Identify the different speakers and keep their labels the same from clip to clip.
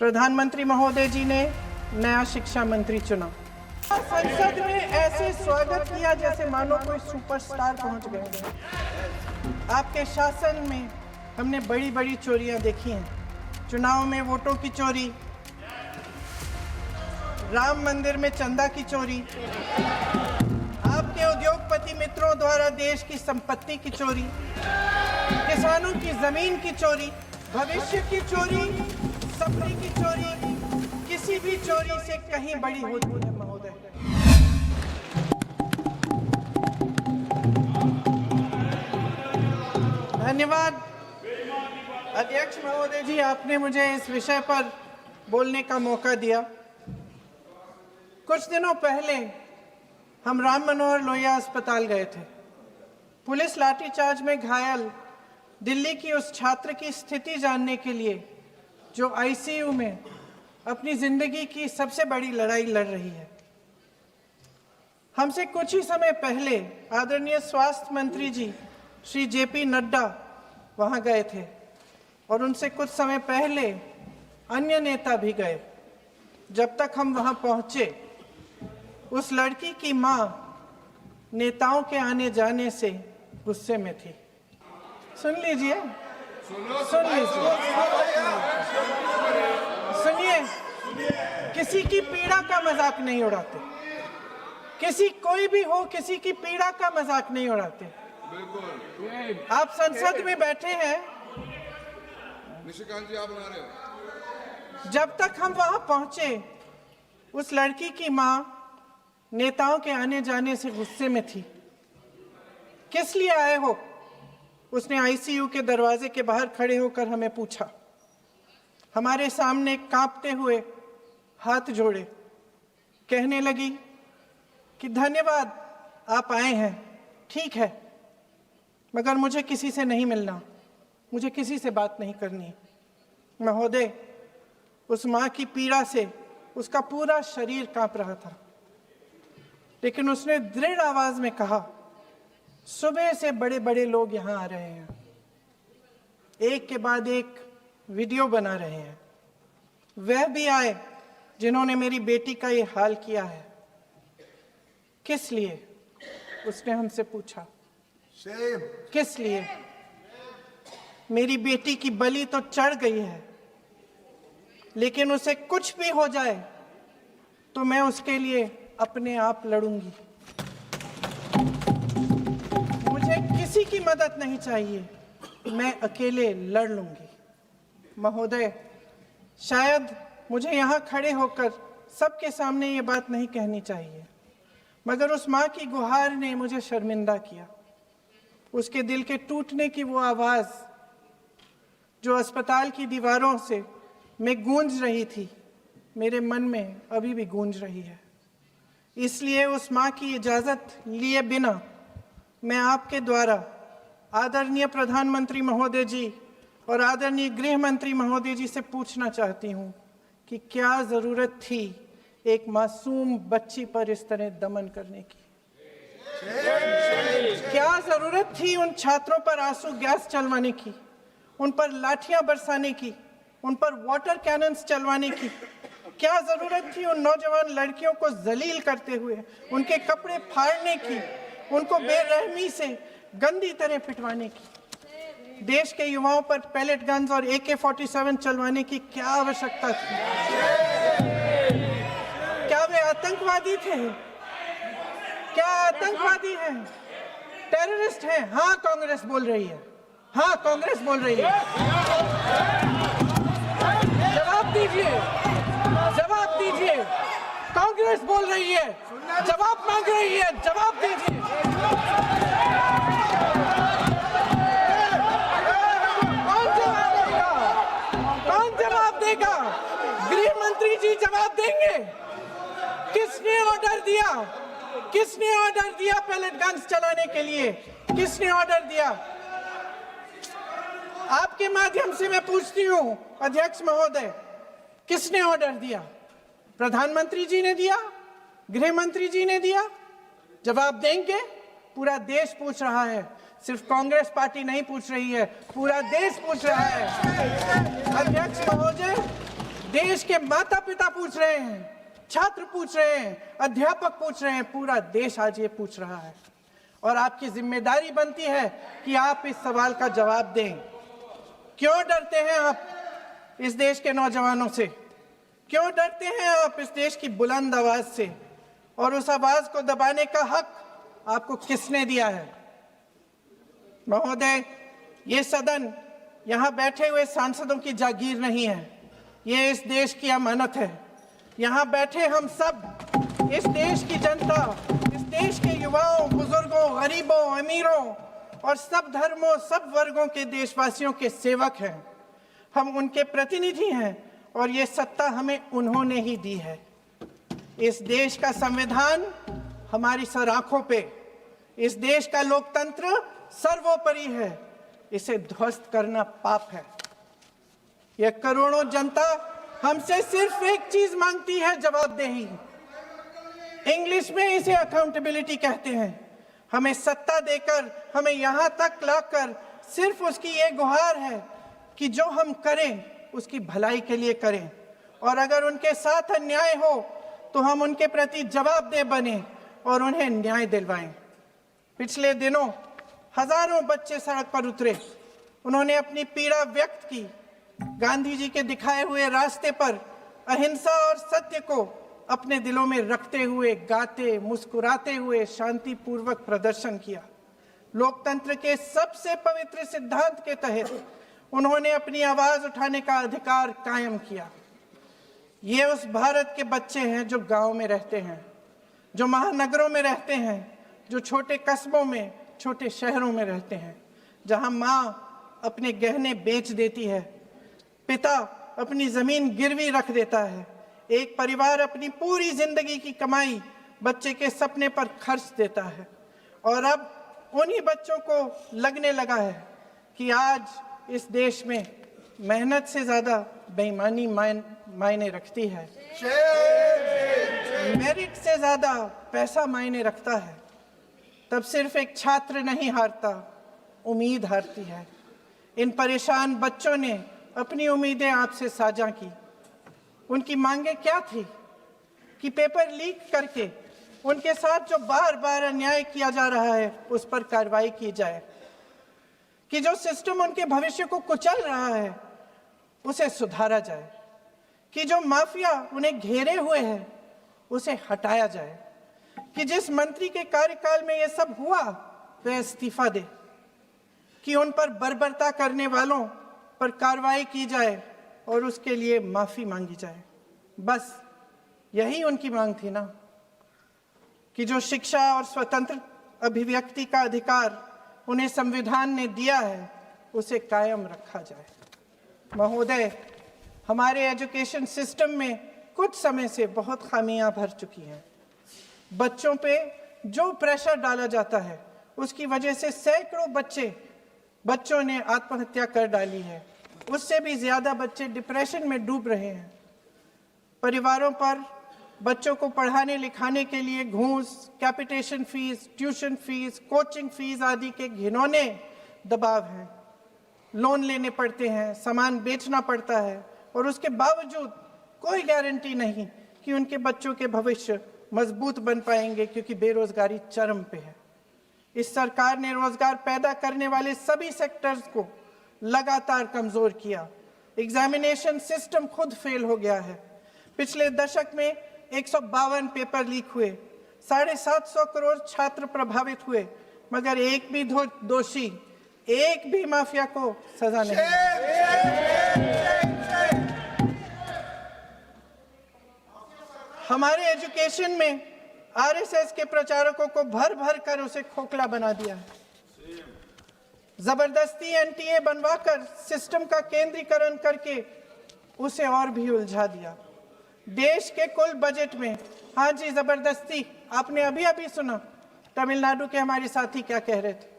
Speaker 1: प्रधानमंत्री महोदय जी ने नया शिक्षा मंत्री चुना। संसद में ऐसे स्वागत किया जैसे मानो कोई सुपरस्टार पहुंच गए। आपके शासन में हमने बड़ी बड़ी चोरियां देखी हैं। चुनाव में वोटों की चोरी, राम मंदिर में चंदा की चोरी, आपके उद्योगपति मित्रों द्वारा देश की संपत्ति की चोरी, किसानों की जमीन की चोरी, भविष्य की चोरी, सपने की चोरी, किसी भी चोरी से कहीं बड़ी होती है महोदय। धन्यवाद अध्यक्ष महोदय जी, आपने मुझे इस विषय पर बोलने का मौका दिया। कुछ दिनों पहले हम राम मनोहर लोहिया अस्पताल गए थे। पुलिस लाठीचार्ज में घायल दिल्ली की उस छात्र की स्थिति जानने के लिए जो आईसीयू में अपनी जिंदगी की सबसे बड़ी लड़ाई लड़ रही है। हमसे कुछ ही समय पहले आदरणीय स्वास्थ्य मंत्री जी श्री जेपी नड्डा वहां गए थे और उनसे कुछ समय पहले अन्य नेता भी गए। जब तक हम वहां पहुंचे, उस लड़की की मां नेताओं के आने जाने से गुस्से में थी। सुन लीजिए, सुनिए, किसी की पीड़ा का मजाक नहीं उड़ाते। कोई भी हो, किसी की पीड़ा का मजाक नहीं उड़ाते। आप संसद में बैठे हैं,
Speaker 2: निशिकांत जी आप बना रहे हो।
Speaker 1: जब तक हम वहां पहुंचे, उस लड़की की मां नेताओं के आने जाने से गुस्से में थी। किस लिए आए हो? उसने आईसीयू के दरवाजे के बाहर खड़े होकर हमें पूछा। हमारे सामने कांपते हुए हाथ जोड़े कहने लगी कि धन्यवाद आप आए हैं, ठीक है, मगर मुझे किसी से नहीं मिलना, मुझे किसी से बात नहीं करनी। महोदय, उस मां की पीड़ा से उसका पूरा शरीर कांप रहा था, लेकिन उसने दृढ़ आवाज में कहा, सुबह से बड़े बड़े लोग यहां आ रहे हैं, एक के बाद एक वीडियो बना रहे हैं। वह भी आए जिन्होंने मेरी बेटी का ये हाल किया है। किस लिए? उसने हमसे पूछा। किस लिए? मेरी बेटी की बलि तो चढ़ गई है, लेकिन उसे कुछ भी हो जाए तो मैं उसके लिए अपने आप लड़ूंगी। मुझे किसी की मदद नहीं चाहिए, मैं अकेले लड़ लूंगी। महोदय, शायद मुझे यहाँ खड़े होकर सबके सामने ये बात नहीं कहनी चाहिए, मगर उस माँ की गुहार ने मुझे शर्मिंदा किया। उसके दिल के टूटने की वो आवाज़ जो अस्पताल की दीवारों से में गूंज रही थी, मेरे मन में अभी भी गूंज रही है। इसलिए उस माँ की इजाज़त लिए बिना मैं आपके द्वारा आदरणीय प्रधानमंत्री महोदय जी और आदरणीय गृह मंत्री महोदय जी से पूछना चाहती हूँ कि क्या ज़रूरत थी एक मासूम बच्ची पर इस तरह दमन करने की? क्या ज़रूरत थी उन छात्रों पर आंसू गैस चलवाने की, उन पर लाठियां बरसाने की, उन पर वाटर कैनन्स चलवाने की? क्या ज़रूरत थी उन नौजवान लड़कियों को जलील करते हुए उनके कपड़े फाड़ने की, उनको बेरहमी से गंदी तरह पिटवाने की? देश के युवाओं पर पैलेट गन्स और AK-47 चलवाने की क्या आवश्यकता थी? क्या वे आतंकवादी थे? क्या आतंकवादी हैं? टेररिस्ट हैं? हाँ, कांग्रेस बोल रही है। हाँ, कांग्रेस बोल रही है। जवाब दीजिए, जवाब दीजिए। कांग्रेस बोल रही है, जवाब मांग रही है, जवाब दीजिए। गृह मंत्री जी जवाब देंगे। किसने ऑर्डर दिया? किसने ऑर्डर दिया पैलेट गन्स चलाने के लिए? किसने ऑर्डर दिया? आपके माध्यम से मैं पूछती हूँ अध्यक्ष महोदय, किसने ऑर्डर दिया? प्रधानमंत्री जी ने दिया? गृह मंत्री जी ने दिया? जवाब देंगे? पूरा देश पूछ रहा है, सिर्फ कांग्रेस पार्टी नहीं पूछ रही है, पूरा देश पूछ रहा है। अध्यक्ष महोदय, देश के माता पिता पूछ रहे हैं, छात्र पूछ रहे हैं, अध्यापक पूछ रहे हैं, पूरा देश आज ये पूछ रहा है। और आपकी जिम्मेदारी बनती है कि आप इस सवाल का जवाब दें। क्यों डरते हैं आप इस देश के नौजवानों से? क्यों डरते हैं आप इस देश की बुलंद आवाज से? और उस आवाज को दबाने का हक आपको किसने दिया है? महोदय, ये सदन यहाँ बैठे हुए सांसदों की जागीर नहीं है, ये इस देश की अमानत है। यहाँ बैठे हम सब इस देश की जनता, इस देश के युवाओं, बुजुर्गों, गरीबों, अमीरों और सब धर्मों, सब वर्गों के देशवासियों के सेवक हैं। हम उनके प्रतिनिधि हैं और ये सत्ता हमें उन्होंने ही दी है। इस देश का संविधान हमारी सर आंखों पे, इस देश का लोकतंत्र सर्वोपरि है। इसे ध्वस्त करना पाप है। यह करोड़ों जनता हमसे सिर्फ एक चीज मांगती है, जवाबदेही। इंग्लिश में इसे अकाउंटेबिलिटी कहते हैं। हमें सत्ता देकर, हमें यहां तक लाकर सिर्फ उसकी ये गुहार है कि जो हम करें उसकी भलाई के लिए करें, और अगर उनके साथ अन्याय हो तो हम उनके प्रति जवाबदेह बने और उन्हें न्याय दिलवाएं। पिछले दिनों हजारों बच्चे सड़क पर उतरे, उन्होंने अपनी पीड़ा व्यक्त की। गांधी जी के दिखाए हुए रास्ते पर अहिंसा और सत्य को अपने दिलों में रखते हुए, गाते, मुस्कुराते हुए शांतिपूर्वक प्रदर्शन किया। लोकतंत्र के सबसे पवित्र सिद्धांत के तहत उन्होंने अपनी आवाज उठाने का अधिकार कायम किया। ये उस भारत के बच्चे हैं जो गांव में रहते हैं, जो महानगरों में रहते हैं, जो छोटे कस्बों में, छोटे शहरों में रहते हैं, जहां माँ अपने गहने बेच देती है, पिता अपनी जमीन गिरवी रख देता है, एक परिवार अपनी पूरी जिंदगी की कमाई बच्चे के सपने पर खर्च देता है। और अब उन्हीं बच्चों को लगने लगा है कि आज इस देश में मेहनत से ज्यादा बेईमानी मायने रखती है, मेरिट से ज्यादा पैसा मायने रखता है। तब सिर्फ एक छात्र नहीं हारता, उम्मीद हारती है। इन परेशान बच्चों ने अपनी उम्मीदें आपसे साझा की। उनकी मांगे क्या थी? कि पेपर लीक करके उनके साथ जो बार बार अन्याय किया जा रहा है उस पर कार्रवाई की जाए, कि जो सिस्टम उनके भविष्य को कुचल रहा है उसे सुधारा जाए, कि जो माफिया उन्हें घेरे हुए है उसे हटाया जाए, कि जिस मंत्री के कार्यकाल में यह सब हुआ वह इस्तीफा दे, कि उन पर बर्बरता करने वालों पर कार्रवाई की जाए और उसके लिए माफी मांगी जाए। बस यही उनकी मांग थी ना, कि जो शिक्षा और स्वतंत्र अभिव्यक्ति का अधिकार उन्हें संविधान ने दिया है उसे कायम रखा जाए। महोदय, हमारे एजुकेशन सिस्टम में कुछ समय से बहुत खामियां भर चुकी हैं। बच्चों पे जो प्रेशर डाला जाता है उसकी वजह से सैकड़ों बच्चों ने आत्महत्या कर डाली है। उससे भी ज्यादा बच्चे डिप्रेशन में डूब रहे हैं। परिवारों पर बच्चों को पढ़ाने लिखाने के लिए घूस, capitation fees, tuition fees, coaching fees आदि के घिनौने दबाव हैं। लोन लेने पड़ते हैं, सामान बेचना पड़ता है और उसके बावजूद कोई गारंटी नहीं कि उनके बच्चों के भविष्य मजबूत बन पाएंगे, क्योंकि बेरोजगारी चरम पे है। इस सरकार ने रोजगार पैदा करने वाले सभी सेक्टर्स को लगातार कमजोर किया। एग्जामिनेशन सिस्टम खुद फेल हो गया है। पिछले दशक में 152 पेपर लीक हुए, 750 करोड़ छात्र प्रभावित हुए, मगर एक भी दोषी, एक भी माफिया को सजा नहीं। हमारे एजुकेशन में आरएसएस के प्रचारकों को भर भर कर उसे खोखला बना दिया है। जबरदस्ती एनटीए बनवाकर सिस्टम का केंद्रीकरण करके उसे और भी उलझा दिया। देश के कुल बजट में, हाँ जी जबरदस्ती, आपने अभी अभी सुना तमिलनाडु के हमारे साथी क्या कह रहे थे।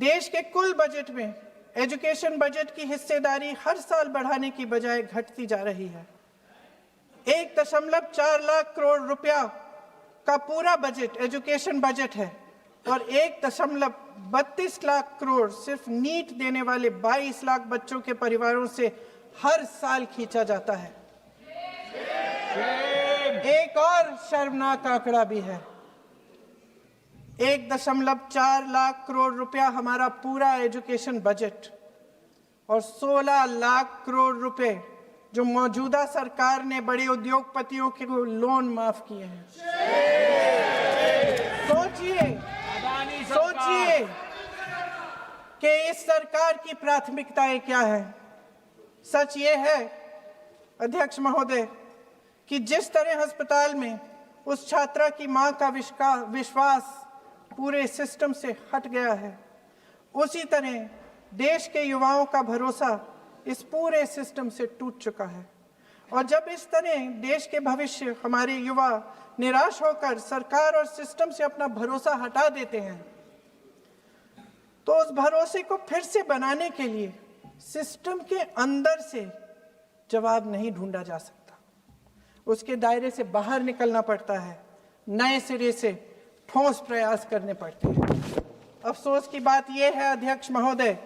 Speaker 1: देश के कुल बजट में एजुकेशन बजट की हिस्सेदारी हर साल बढ़ाने की बजाय घटती जा रही है। 1.4 लाख करोड़ रुपया का पूरा बजट एजुकेशन बजट है और 1.32 लाख करोड़ सिर्फ नीट देने वाले 22 लाख बच्चों के परिवारों से हर साल खींचा जाता है। एक और शर्मनाक आंकड़ा भी है। 1.4 लाख करोड़ रुपया हमारा पूरा एजुकेशन बजट और 16 लाख करोड़ रुपए जो मौजूदा सरकार ने बड़े उद्योगपतियों के लोन माफ किए हैं। सोचिए कि इस सरकार की प्राथमिकताएं क्या है। सच ये है अध्यक्ष महोदय कि जिस तरह अस्पताल में उस छात्रा की मां का विश्वास पूरे सिस्टम से हट गया है, उसी तरह देश के युवाओं का भरोसा इस पूरे सिस्टम से टूट चुका है। और जब इस तरह देश के भविष्य हमारे युवा निराश होकर सरकार और सिस्टम से अपना भरोसा हटा देते हैं, तो उस भरोसे को फिर से बनाने के लिए सिस्टम के अंदर से जवाब नहीं ढूंढा जा सकता, उसके दायरे से बाहर निकलना पड़ता है, नए सिरे से ठोस प्रयास करने पड़ते हैं। अफसोस की बात यह है अध्यक्ष महोदय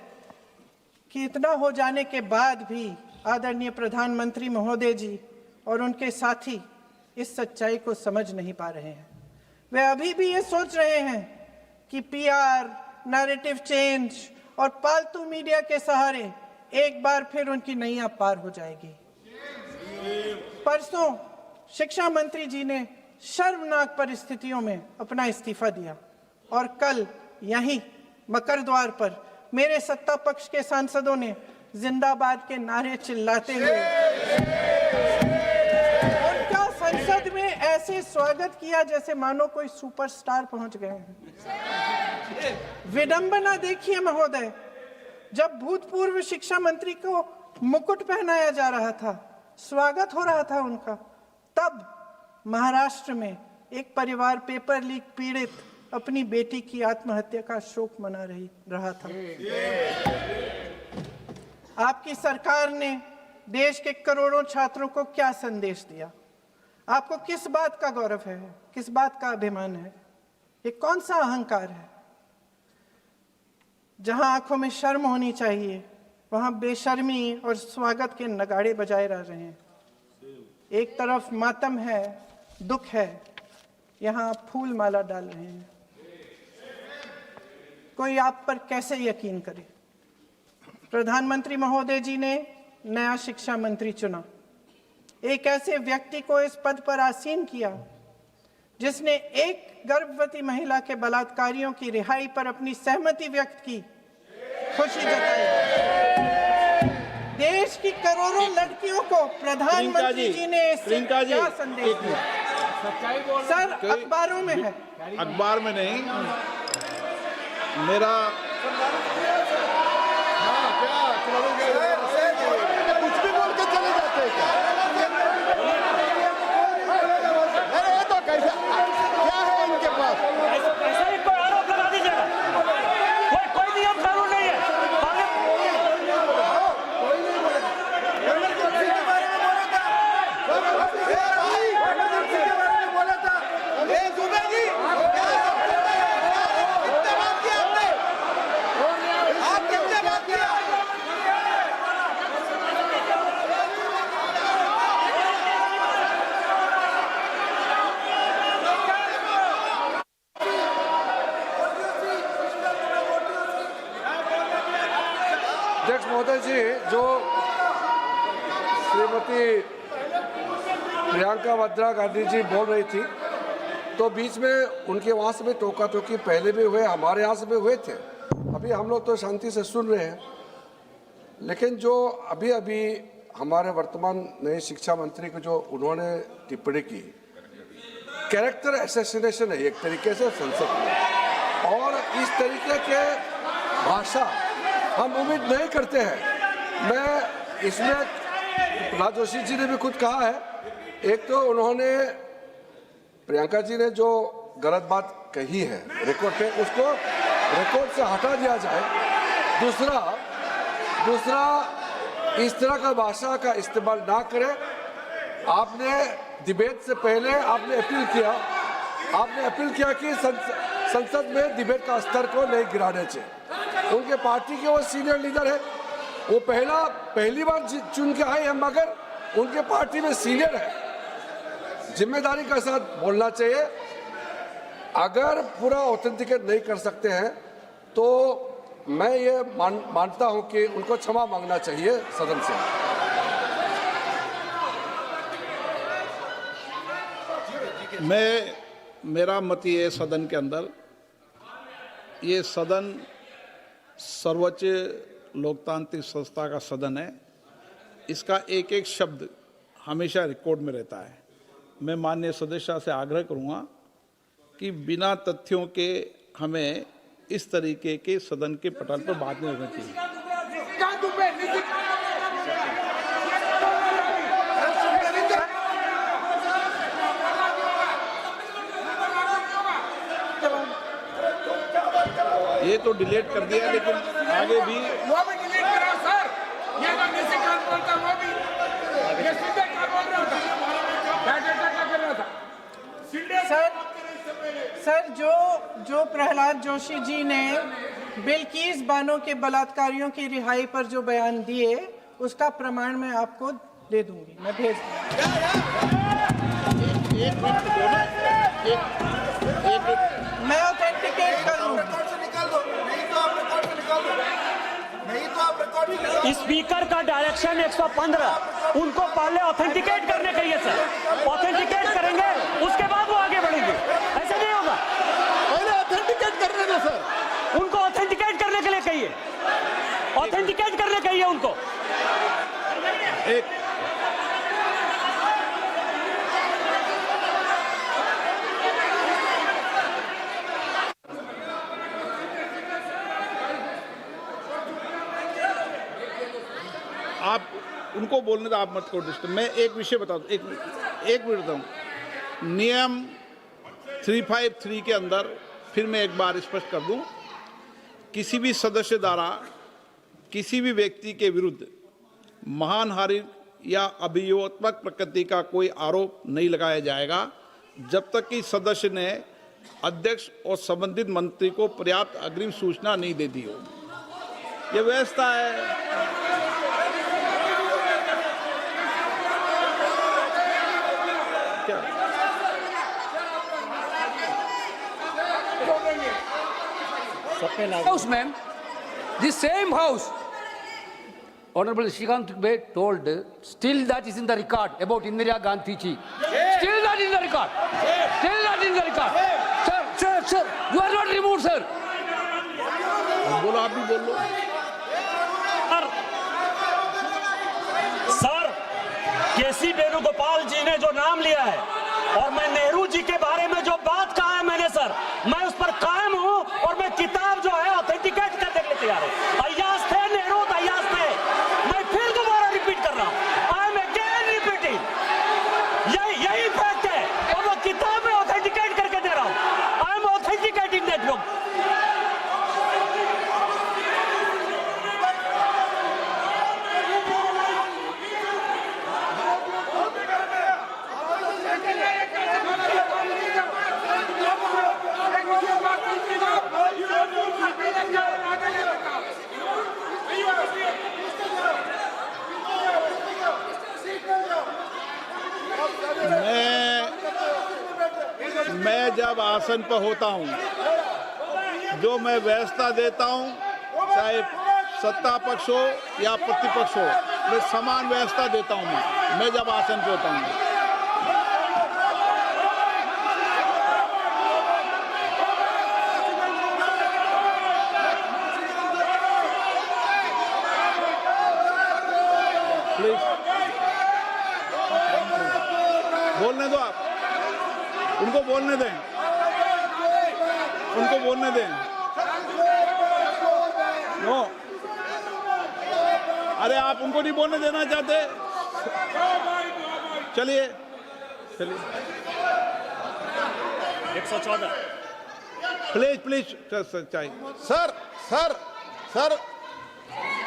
Speaker 1: कि इतना हो जाने के बाद भी आदरणीय प्रधानमंत्री महोदय जी और उनके साथी इस सच्चाई को समझ नहीं पा रहे हैं। वे अभी भी ये सोच रहे हैं कि पीआर, नैरेटिव चेंज और पालतू मीडिया के सहारे एक बार फिर उनकी नैया पार हो जाएगी। परसों शिक्षा मंत्री जी ने शर्मनाक परिस्थितियों में अपना इस्तीफा दिया और कल यहीं मकर द्वार पर मेरे सत्ता पक्ष के सांसदों ने जिंदाबाद के नारे चिल्लाते हुए उनका संसद में ऐसे स्वागत किया जैसे मानो कोई सुपरस्टार पहुंच गए हैं। विडंबना देखिए महोदय, जब भूतपूर्व शिक्षा मंत्री को मुकुट पहनाया जा रहा था, स्वागत हो रहा था उनका, तब महाराष्ट्र में एक परिवार पेपर लीक पीड़ित अपनी बेटी की आत्महत्या का शोक मना रहा था। आपकी सरकार ने देश के करोड़ों छात्रों को क्या संदेश दिया? आपको किस बात का गौरव है, किस बात का अभिमान है? ये कौन सा अहंकार है? जहां आंखों में शर्म होनी चाहिए वहां बेशर्मी और स्वागत के नगाड़े बजाए रह रहे हैं। एक तरफ मातम है, दुख है, यहां फूल माला डाल रहे हैं। कोई आप पर कैसे यकीन करे? प्रधानमंत्री महोदय जी ने नया शिक्षा मंत्री चुना, एक ऐसे व्यक्ति को इस पद पर आसीन किया जिसने एक गर्भवती महिला के बलात्कारियों की रिहाई पर अपनी सहमति व्यक्त की, खुशी जताई। देश की करोड़ों लड़कियों को प्रधानमंत्री जी ने इससे क्या संदेश दिया? सर, अखबारों में है,
Speaker 3: अखबार में नहीं। मेरा कुछ भी बोल के चले जाते हैं क्या? अरे ये तो कैसा क्या है इनके पास?
Speaker 4: ऐसा ही कोई आरोप लगा दीजिएगा। कोई नियम कानून नहीं है।
Speaker 5: अध्यक्ष महोदय जी, जो श्रीमती प्रियंका वाड्रा गांधी जी बोल रही थी, तो बीच में उनके वहाँ से भी टोका टोकी पहले भी हुए, हमारे यहाँ से भी हुए थे। अभी हम लोग तो शांति से सुन रहे हैं, लेकिन जो अभी अभी हमारे वर्तमान नए शिक्षा मंत्री को जो उन्होंने टिप्पणी की, कैरेक्टर असैसिनेशन है एक तरीके से संसद में, और इस तरीके के भाषा हम उम्मीद नहीं करते हैं। मैं इसमें प्रहलाद जोशी जी ने भी खुद कहा है, एक तो उन्होंने प्रियंका जी ने जो गलत बात कही है रिकॉर्ड पे, उसको रिकॉर्ड से हटा दिया जाए। दूसरा इस तरह का भाषा का इस्तेमाल ना करें। आपने डिबेट से पहले आपने अपील किया कि संसद में डिबेट का स्तर को नहीं गिराने चाहिए। उनके पार्टी के वो सीनियर लीडर है, वो पहली बार चुन के आए हैं, मगर उनके पार्टी में सीनियर है, जिम्मेदारी के साथ बोलना चाहिए। अगर पूरा ऑथेंटिकेट नहीं कर सकते हैं तो मैं ये मानता हूं कि उनको क्षमा मांगना चाहिए सदन से।
Speaker 6: मेरा मत ये है, सदन के अंदर ये सदन सर्वोच्च लोकतांत्रिक संस्था का सदन है, इसका एक एक शब्द हमेशा रिकॉर्ड में रहता है। मैं माननीय सदस्य से आग्रह करूंगा कि बिना तथ्यों के हमें इस तरीके के सदन के पटल पर बात नहीं करनी चाहिए। ये तो डिलीट कर दिया, लेकिन आगे भी
Speaker 2: वो भी डिलीट करा सर। ये तो निजी कान बोलता, वो भी ये सीधे कान बोल रहा था, डाटा कर रहा था।
Speaker 1: सर जो प्रहलाद जोशी जी ने बिल्किस बानो के बलात्कारियों की रिहाई पर जो बयान दिए, उसका प्रमाण मैं आपको दे दूंगी, मैं भेज मैं ऑथेंटिकेट कर लूंगी।
Speaker 4: स्पीकर का डायरेक्शन 115, उनको पहले ऑथेंटिकेट करने कहिए सर। ऑथेंटिकेट करेंगे उसके बाद वो आगे बढ़ेंगे, ऐसे नहीं होगा।
Speaker 3: पहले ऑथेंटिकेट करने दो सर।
Speaker 4: उनको ऑथेंटिकेट करने के लिए कहिए, ऑथेंटिकेट करने कहिए उनको।
Speaker 6: आप उनको बोलने दो, आप मत करो डिस्टर्ब। मैं एक विषय बता दूं, एक मिनट बताऊं। नियम 353 के अंदर फिर मैं एक बार स्पष्ट कर दूं, किसी भी सदस्य द्वारा किसी भी व्यक्ति के विरुद्ध मानहानि या अभियोगात्मक प्रकृति का कोई आरोप नहीं लगाया जाएगा जब तक कि सदस्य ने अध्यक्ष और संबंधित मंत्री को पर्याप्त अग्रिम सूचना नहीं दे दी हो। यह व्यवस्था है।
Speaker 7: House, ma'am, the same house, Honorable Shrikant Bey told, still that is in the record about Indira Gandhi ji. Still that in the record. Still that in the record. Sir, you are not removed, sir.
Speaker 6: बोलो, आप भी बोल लो।
Speaker 4: Sir, केसी वेणुगोपाल जी ने जो नाम लिया है और मैं नेहरू जी के बारे में जो बात कहा है मैंने सर, मैं उस पर कायम हूं और मैं किताब जो है ऑथेंटिकेट करने के लिए तैयार हूं। अय्याज थे नेहरू, अय्याज थे। मैं फिर दोबारा रिपीट कर रहा हूं, आई एम अगेन रिपीटिंग। यही फैक्ट है और मैं किताब में ऑथेंटिकेट करके दे रहा हूं। I am authenticating that book.
Speaker 6: मैं जब आसन पर होता हूं, जो मैं व्यवस्था देता हूं, चाहे सत्ता पक्ष हो या प्रतिपक्ष हो, मैं समान व्यवस्था देता हूं। मैं जब आसन पर होता हूं, प्लीज बोलने दो। आप उनको बोलने दें, उनको बोलने दें। नो, अरे आप उनको नहीं बोलने देना चाहते? चलिए
Speaker 4: 114
Speaker 6: प्लीज चाहिए।
Speaker 3: सर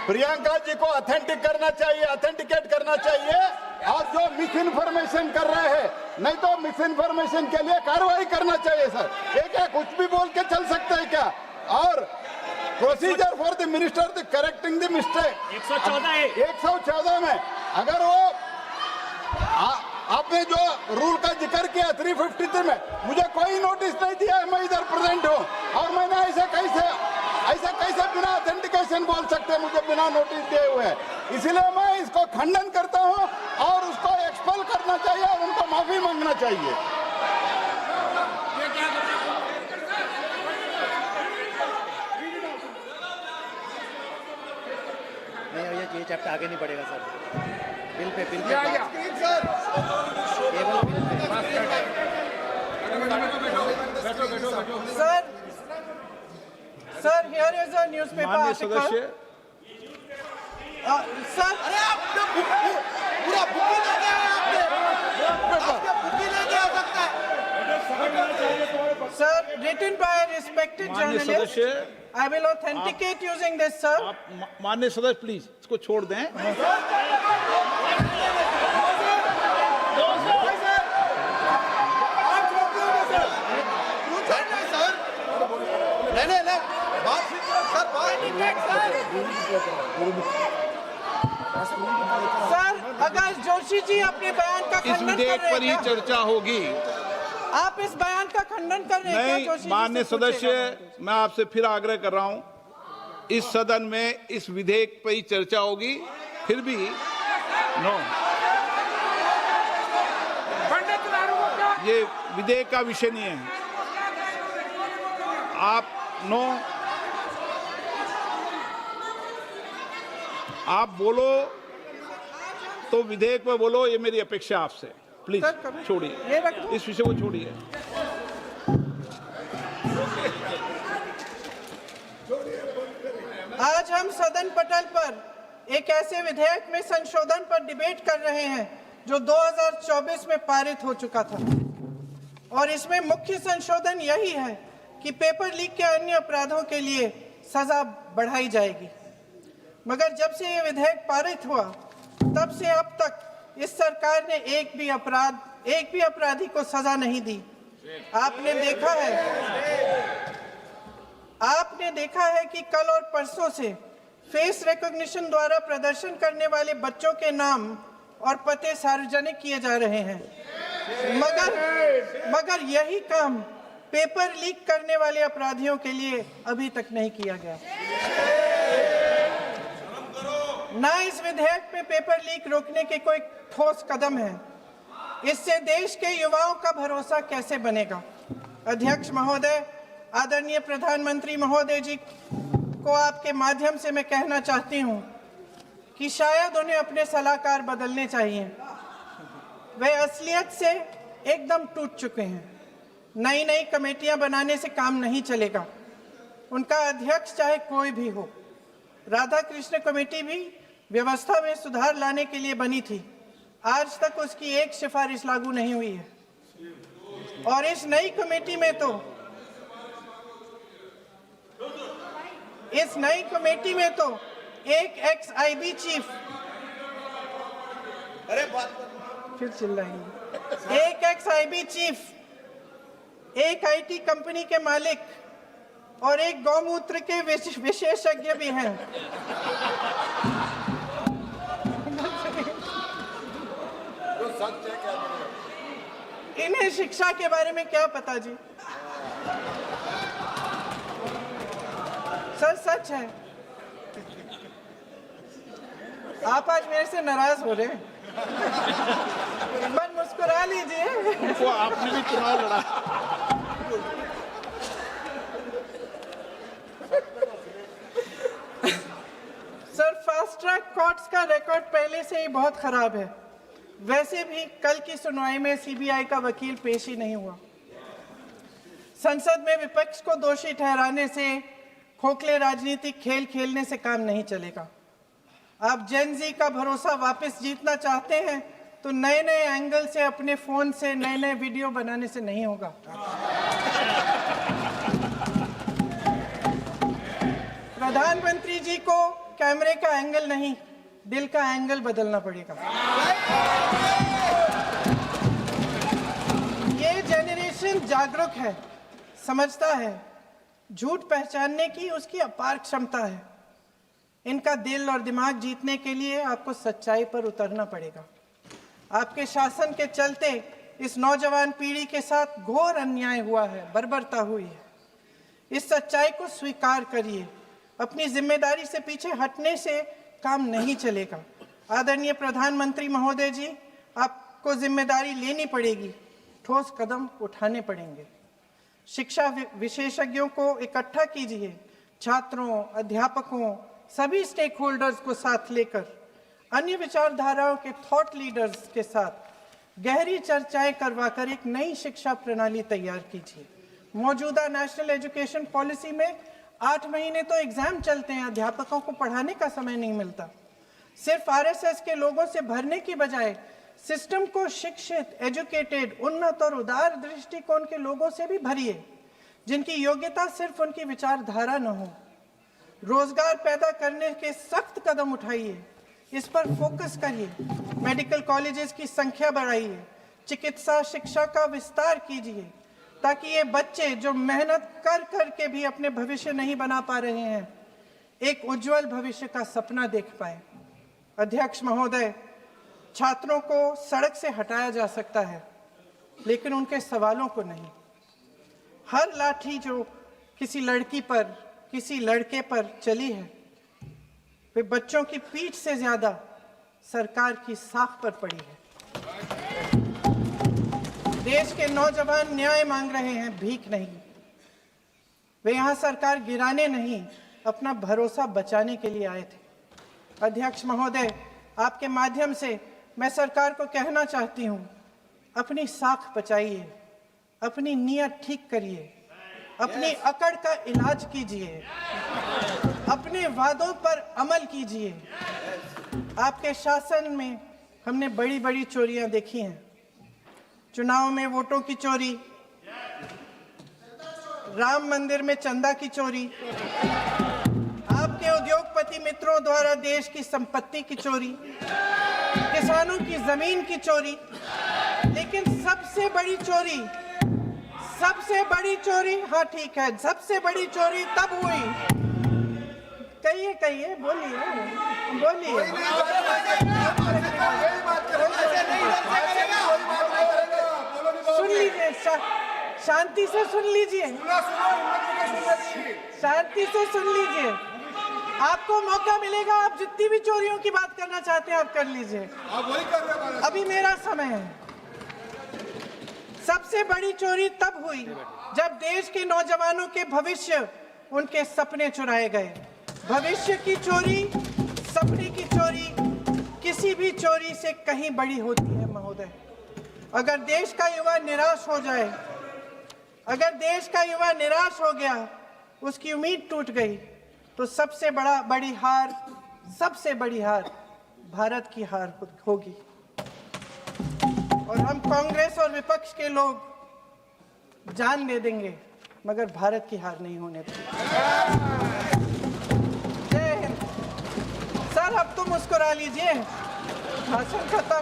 Speaker 3: प्रियंका जी को ऑथेंटिकेट करना चाहिए और जो मिस इन्फॉर्मेशन कर रहे हैं, नहीं तो मिस इन्फॉर्मेशन के लिए कार्रवाई करना चाहिए सर। एक कुछ भी बोल के चल सकते हैं क्या? और procedure for the minister the correcting the mistake 114 में अगर वो आपने जो रूल का जिक्र किया 353 में मुझे कोई नोटिस नहीं दिया है, मैं इधर प्रेजेंट हूँ और मैंने ऐसे कैसे बिना ऑथेंटिकेशन बोल सकते मुझे बिना नोटिस दिए हुए। इसलिए मैं इसको खंडन करता हूँ और उसको एक्सपेल करना चाहिए और उनको माफी मांगना चाहिए।
Speaker 8: नहीं ये चैप्टर आगे नहीं बढ़ेगा सर। बिल पे केवल bill pay.
Speaker 1: Sir here is a newspaper
Speaker 6: माननीय
Speaker 1: आर्टिकल।
Speaker 6: सदस्य,
Speaker 1: सर
Speaker 8: पूरा बुकी लेके आए आपने बुकी लेके आ सकता है।
Speaker 1: Sir written by a respected
Speaker 6: माननीय
Speaker 1: journalist.
Speaker 6: सदस्य,
Speaker 1: I will authenticate using this, sir.
Speaker 6: आप माननीय सदस्य प्लीज इसको छोड़ दें।
Speaker 8: नहीं बात
Speaker 1: सर अगर जोशी जी अपने बयान का
Speaker 6: इस
Speaker 1: खंडन कर
Speaker 6: विधेयक
Speaker 1: रहे
Speaker 6: पर ही
Speaker 1: हैं क्या?
Speaker 6: चर्चा होगी।
Speaker 1: आप इस बयान का खंडन कर रहे हैं क्या
Speaker 6: नहीं,
Speaker 1: जोशी जी
Speaker 6: माननीय
Speaker 1: से पूछेगा।
Speaker 6: सदस्य, मैं आपसे फिर आग्रह कर रहा हूं, इस सदन में इस विधेयक पर ही चर्चा होगी। फिर भी नो, ये विधेयक का विषय नहीं है। आप नो, आप बोलो तो विधेयक पे बोलो, ये मेरी अपेक्षा आपसे। प्लीज
Speaker 1: सर, कभी-
Speaker 6: छोड़िए,
Speaker 1: ये रख दो।
Speaker 6: इस विषय को छोड़िए।
Speaker 1: आज हम सदन पटल पर एक ऐसे विधेयक में संशोधन पर डिबेट कर रहे हैं जो 2024 में पारित हो चुका था और इसमें मुख्य संशोधन यही है कि पेपर लीक के अन्य अपराधों के लिए सजा बढ़ाई जाएगी। मगर जब से ये विधेयक पारित हुआ तब से अब तक इस सरकार ने एक भी अपराधी को सजा नहीं दी। आपने देखा है कि कल और परसों से फेस रिकॉग्निशन द्वारा प्रदर्शन करने वाले बच्चों के नाम और पते सार्वजनिक किए जा रहे हैं, मगर यही काम पेपर लीक करने वाले अपराधियों के लिए अभी तक नहीं किया गया। ना इस विधेयक में पेपर लीक रोकने के कोई ठोस कदम है। इससे देश के युवाओं का भरोसा कैसे बनेगा? अध्यक्ष महोदय, आदरणीय प्रधानमंत्री महोदय जी को आपके माध्यम से मैं कहना चाहती हूं कि शायद उन्हें अपने सलाहकार बदलने चाहिए। वे असलियत से एकदम टूट चुके हैं। नई कमेटियां बनाने से काम नहीं चलेगा। उनका अध्यक्ष चाहे कोई भी हो। राधा कृष्ण कमेटी भी व्यवस्था में सुधार लाने के लिए बनी थी। आज तक उसकी एक सिफारिश लागू नहीं हुई है और इस नई कमेटी में तो एक एक्स-आईबी चीफ, फिर चिल्लाएंगे, एक एक्स-आईबी चीफ, एक आईटी कंपनी के मालिक और एक गौमूत्र के विशेषज्ञ भी हैं। इन्हें शिक्षा के बारे में क्या पता जी? सर सच है। आप आज मेरे से नाराज हो रहे हैं। मन मुस्कुरा लीजिए।
Speaker 6: उनको आपने भी चुनाव लड़ा।
Speaker 1: सर फास्ट ट्रैक कोर्ट्स का रिकॉर्ड पहले से ही बहुत खराब है। वैसे भी कल की सुनवाई में सीबीआई का वकील पेश ही नहीं हुआ। संसद में विपक्ष को दोषी ठहराने से, खोखले राजनीतिक खेल खेलने से काम नहीं चलेगा। आप जेन जी का भरोसा वापस जीतना चाहते हैं तो नए एंगल से अपने फोन से नए वीडियो बनाने से नहीं होगा। प्रधानमंत्री जी को कैमरे का एंगल नहीं, दिल का एंगल बदलना पड़ेगा। ये जेनरेशन जागरूक है, समझता है। झूठ पहचानने की उसकी अपार क्षमता है। इनका दिल और दिमाग जीतने के लिए आपको सच्चाई पर उतरना पड़ेगा। आपके शासन के चलते इस नौजवान पीढ़ी के साथ घोर अन्याय हुआ है, बर्बरता हुई है। इस सच्चाई को स्वीकार करिए। अपनी जिम्मेदारी से पीछे हटने से काम नहीं चलेगा। आदरणीय प्रधानमंत्री महोदय जी, आपको जिम्मेदारी लेनी पड़ेगी, ठोस कदम उठाने पड़ेंगे। शिक्षा विशेषज्ञों को इकट्ठा कीजिए, छात्रों, अध्यापकों, सभी स्टेक होल्डर्स को साथ लेकर, अन्य विचारधाराओं के थॉट लीडर्स के साथ गहरी चर्चाएं करवाकर एक नई शिक्षा प्रणाली तैयार कीजिए। मौजूदा नेशनल एजुकेशन पॉलिसी में 8 महीने तो एग्जाम चलते हैं, अध्यापकों को पढ़ाने का समय नहीं मिलता। सिर्फ आरएसएस के लोगों से भरने की बजाय सिस्टम को शिक्षित, एजुकेटेड, उन्नत और उदार दृष्टिकोण के लोगों से भी भरिए, जिनकी योग्यता सिर्फ उनकी विचारधारा न हो। रोजगार पैदा करने के सख्त कदम उठाइए, इस पर फोकस करिए। मेडिकल कॉलेजेस की संख्या बढ़ाइए, चिकित्सा शिक्षा का विस्तार कीजिए, ताकि ये बच्चे जो मेहनत कर कर के भी अपने भविष्य नहीं बना पा रहे हैं, एक उज्जवल भविष्य का सपना देख पाए। अध्यक्ष महोदय, छात्रों को सड़क से हटाया जा सकता है, लेकिन उनके सवालों को नहीं। हर लाठी जो किसी लड़की पर, किसी लड़के पर चली है, वे बच्चों की पीठ से ज्यादा सरकार की साख पर पड़ी है। देश के नौजवान न्याय मांग रहे हैं, भीख नहीं। वे यहाँ सरकार गिराने नहीं, अपना भरोसा बचाने के लिए आए थे। अध्यक्ष महोदय, आपके माध्यम से मैं सरकार को कहना चाहती हूँ, अपनी साख बचाइए, अपनी नीयत ठीक करिए, अपनी अकड़ का इलाज कीजिए, अपने वादों पर अमल कीजिए। आपके शासन में हमने बड़ी बड़ी चोरियां देखी हैं। चुनाव में वोटों की चोरी, राम मंदिर में चंदा की चोरी, आपके उद्योगपति मित्रों द्वारा देश की संपत्ति की चोरी, किसानों की जमीन की चोरी, लेकिन सबसे बड़ी चोरी, हाँ ठीक है, सबसे बड़ी चोरी तब हुई। कहिए, बोलिए। सुन लीजिए, शांति से सुन लीजिए, शांति से सुन लीजिए। आपको मौका मिलेगा, आप जितनी भी चोरियों की बात करना चाहते हैं आप कर लीजिए, अभी मेरा समय है। सबसे बड़ी चोरी तब हुई जब देश के नौजवानों के भविष्य, उनके सपने चुराए गए। भविष्य की चोरी, सपने की चोरी किसी भी चोरी से कहीं बड़ी होती है महोदय। अगर देश का युवा निराश हो जाए, अगर देश का युवा निराश हो गया, उसकी उम्मीद टूट गई, तो सबसे बड़ी हार भारत की हार होगी। और हम कांग्रेस और विपक्ष के लोग जान दे देंगे, मगर भारत की हार नहीं होने देंगे। जय हिंद। सर, अब तो मुस्कुरा लीजिए, भाषण खत्म।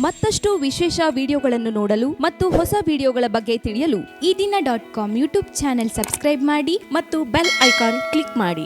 Speaker 9: ಮತ್ತಷ್ಟು ವಿಶೇಷ ವಿಡಿಯೋಗಳನ್ನು ನೋಡಲು ಮತ್ತು ಹೊಸ ವಿಡಿಯೋಗಳ ಬಗ್ಗೆ ತಿಳಿಯಲು
Speaker 10: ಈ ದಿನ .com ಯೂಟ್ಯೂಬ್ ಚಾನೆಲ್ ಸಬ್ಸ್ಕ್ರೈಬ್ ಮಾಡಿ
Speaker 9: ಮತ್ತು ಬೆಲ್ ಐಕಾನ್ ಕ್ಲಿಕ್ ಮಾಡಿ.